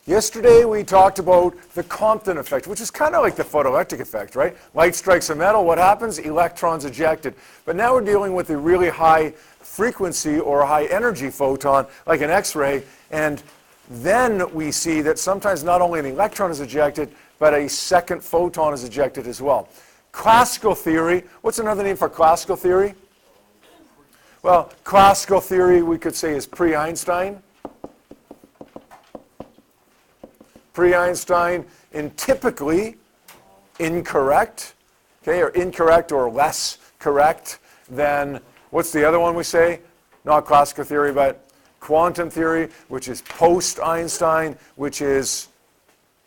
Yesterday we talked about the Compton effect, which is kind of like the photoelectric effect, right? Light strikes a metal, what happens? Electrons ejected. But now we're dealing with a really high frequency or high energy photon, like an X-ray, and then we see that sometimes not only an electron is ejected, but a second photon is ejected as well. Classical theory, what's another name for classical theory? Well, classical theory we could say is pre-Einstein. Pre-Einstein and typically incorrect, okay, or incorrect or less correct than, what's the other one we say? Not classical theory, but quantum theory, which is post-Einstein, which is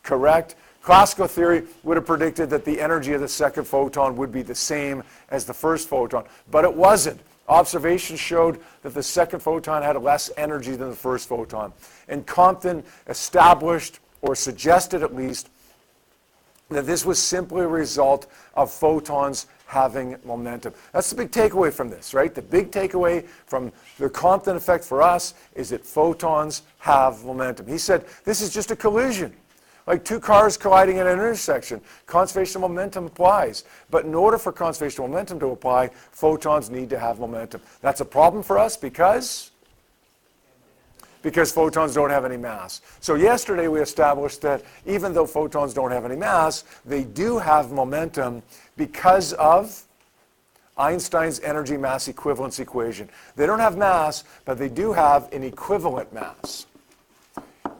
correct. Classical theory would have predicted that the energy of the second photon would be the same as the first photon, but it wasn't. Observations showed that the second photon had less energy than the first photon. And Compton established, or suggested at least, that this was simply a result of photons having momentum. That's the big takeaway from this, right? The big takeaway from the Compton effect for us is that photons have momentum. He said this is just a collision, like two cars colliding at an intersection. Conservation of momentum applies. But in order for conservation of momentum to apply, photons need to have momentum. That's a problem for us because photons don't have any mass. So yesterday we established that even though photons don't have any mass, they do have momentum because of Einstein's energy mass equivalence equation. They don't have mass, but they do have an equivalent mass.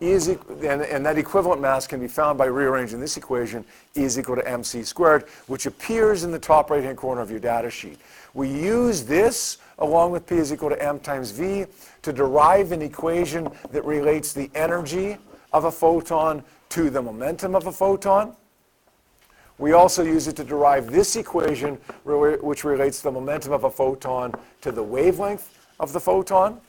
And that equivalent mass can be found by rearranging this equation, E is equal to mc squared, which appears in the top right-hand corner of your data sheet. We use this along with P is equal to m times v to derive an equation that relates the energy of a photon to the momentum of a photon. We also use it to derive this equation, which relates the momentum of a photon to the wavelength of the photon.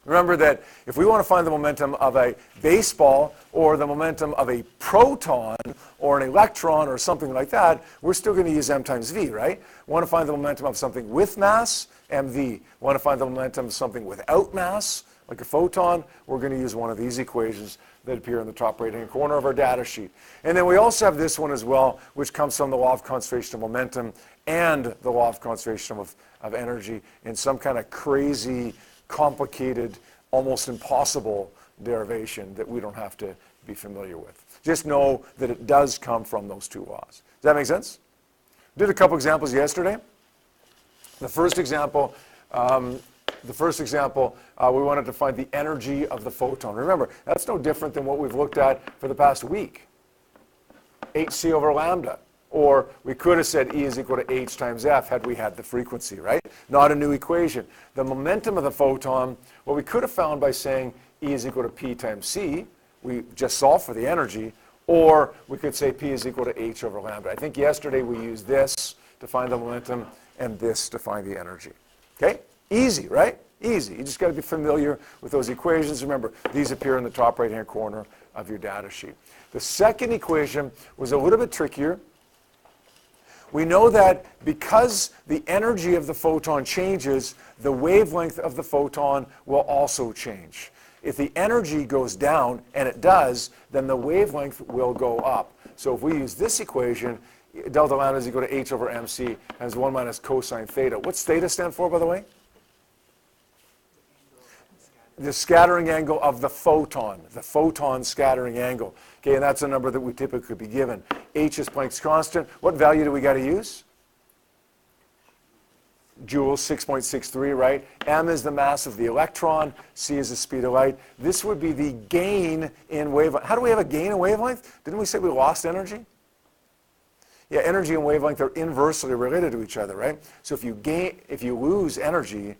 Remember that if we want to find the momentum of a baseball or the momentum of a proton or an electron or something like that, we're still going to use m times v, right? Want to find the momentum of something with mass, mv. Want to find the momentum of something without mass, like a photon, we're going to use one of these equations that appear in the top right-hand corner of our data sheet. And then we also have this one as well, which comes from the law of conservation of momentum and the law of conservation of energy in some kind of crazy, complicated, almost impossible derivation that we don't have to be familiar with. Just know that it does come from those two laws. Does that make sense? We did a couple examples yesterday. The first example, we wanted to find the energy of the photon. Remember, that's no different than what we've looked at for the past week. hc over lambda. Or we could have said E is equal to h times f had we had the frequency, right? Not a new equation. The momentum of the photon, well, we could have found by saying E is equal to P times C. We just solved for the energy. Or we could say P is equal to h over lambda. I think yesterday we used this to find the momentum and this to find the energy. Okay? Easy, right? Easy. You just got to be familiar with those equations. Remember, these appear in the top right-hand corner of your data sheet. The second equation was a little bit trickier. We know that because the energy of the photon changes, the wavelength of the photon will also change. If the energy goes down, and it does, then the wavelength will go up. So if we use this equation, delta lambda is equal to h over mc times 1 minus cosine theta. What's theta stand for, by the way? The scattering angle of the photon scattering angle. Okay, and that's a number that we typically be given. H is Planck's constant. What value do we got to use? Joules, 6.63, right? M is the mass of the electron. C is the speed of light. This would be the gain in wavelength. How do we have a gain in wavelength? Didn't we say we lost energy? Yeah, energy and wavelength are inversely related to each other, right? So if you lose energy,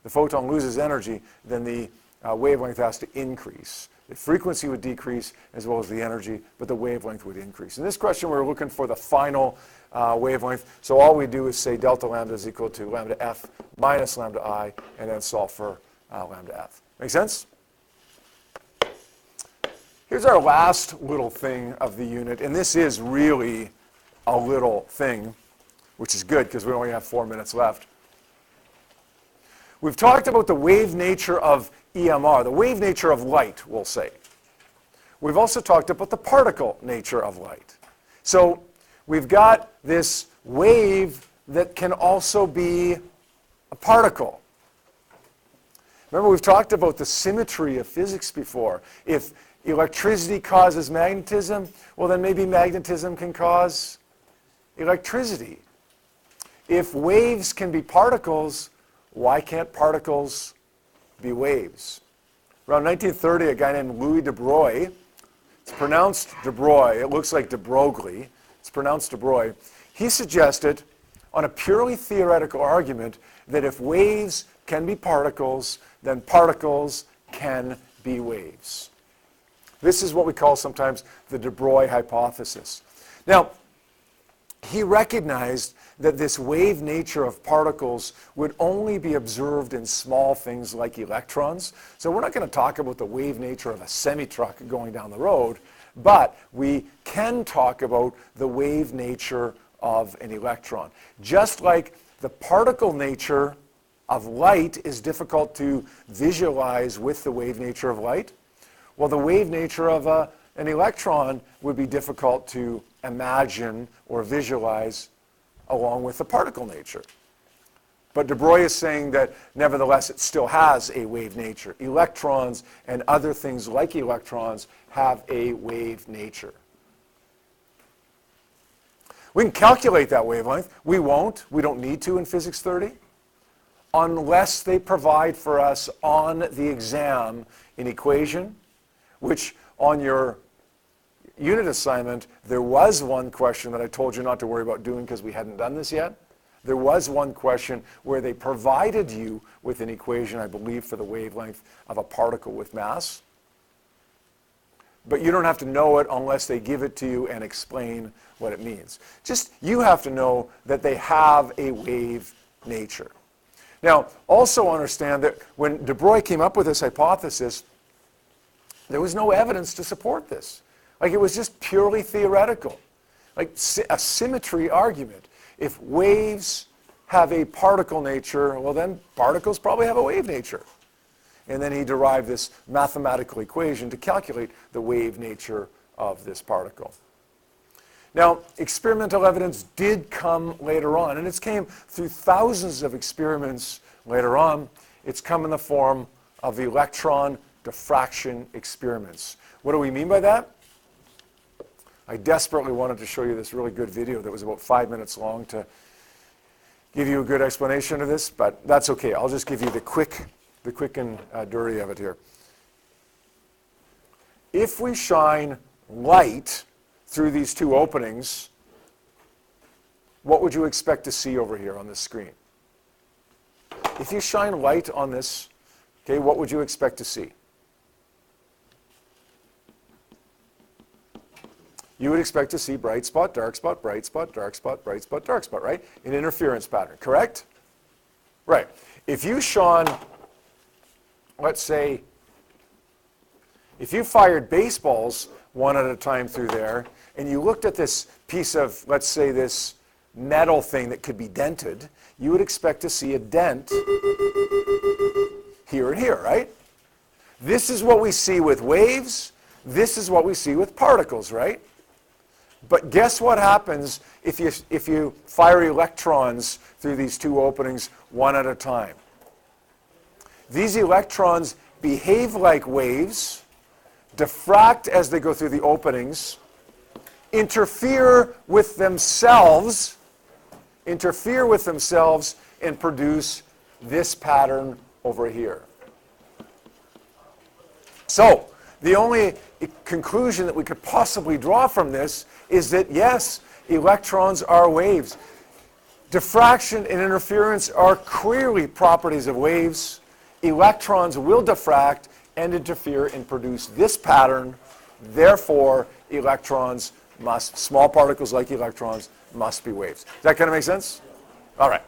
the photon loses energy, then the wavelength has to increase. The frequency would decrease as well as the energy, but the wavelength would increase. In this question, we're looking for the final wavelength. So all we do is say delta lambda is equal to lambda f minus lambda I, and then solve for lambda f. Make sense? Here's our last little thing of the unit, and this is really a little thing, which is good because we only have 4 minutes left. We've talked about the wave nature of EMR, the wave nature of light, we'll say. we've also talked about the particle nature of light. So we've got this wave that can also be a particle. Remember, we've talked about the symmetry of physics before. If electricity causes magnetism, well, then maybe magnetism can cause electricity. If waves can be particles, why can't particles be waves? Around 1930, a guy named Louis de Broglie, it's pronounced de Broglie, it looks like de Broglie, it's pronounced de Broglie, he suggested, on a purely theoretical argument, that if waves can be particles, then particles can be waves. This is what we call sometimes the de Broglie hypothesis. Now, he recognized that this wave nature of particles would only be observed in small things like electrons. So we're not going to talk about the wave nature of a semi-truck going down the road, but we can talk about the wave nature of an electron. Just like the particle nature of light is difficult to visualize with the wave nature of light, well, the wave nature of an electron would be difficult to imagine or visualize along with the particle nature. But de Broglie is saying that nevertheless it still has a wave nature. Electrons and other things like electrons have a wave nature. We can calculate that wavelength. We won't. We don't need to in Physics 30 unless they provide for us on the exam an equation, which on your unit assignment, there was one question that I told you not to worry about doing because we hadn't done this yet. There was one question where they provided you with an equation, I believe, for the wavelength of a particle with mass. But you don't have to know it unless they give it to you and explain what it means. Just, you have to know that they have a wave nature. Now, also understand that when de Broglie came up with this hypothesis, there was no evidence to support this. Like, it was just purely theoretical, like a symmetry argument. If waves have a particle nature, well, then particles probably have a wave nature. And then he derived this mathematical equation to calculate the wave nature of this particle. Now, experimental evidence did come later on, and it's came through thousands of experiments later on. It's come in the form of electron diffraction experiments. What do we mean by that? I desperately wanted to show you this really good video that was about 5 minutes long to give you a good explanation of this, but that's okay. I'll just give you the quick and dirty of it here. If we shine light through these two openings, what would you expect to see over here on this screen? If you shine light on this, okay, what would you expect to see? You would expect to see bright spot, dark spot, bright spot, dark spot, bright spot, dark spot, right? An interference pattern, correct? Right. If you shone, let's say, if you fired baseballs one at a time through there, and you looked at this piece of, let's say, this metal thing that could be dented, you would expect to see a dent here and here, right? This is what we see with waves. This is what we see with particles, right? But guess what happens if you fire electrons through these two openings one at a time? These electrons behave like waves, diffract as they go through the openings, interfere with themselves, and produce this pattern over here. So, the only conclusion that we could possibly draw from this is that, yes, electrons are waves. Diffraction and interference are clearly properties of waves. Electrons will diffract and interfere and produce this pattern. Therefore, electrons must, small particles like electrons, must be waves. Does that kind of make sense? All right.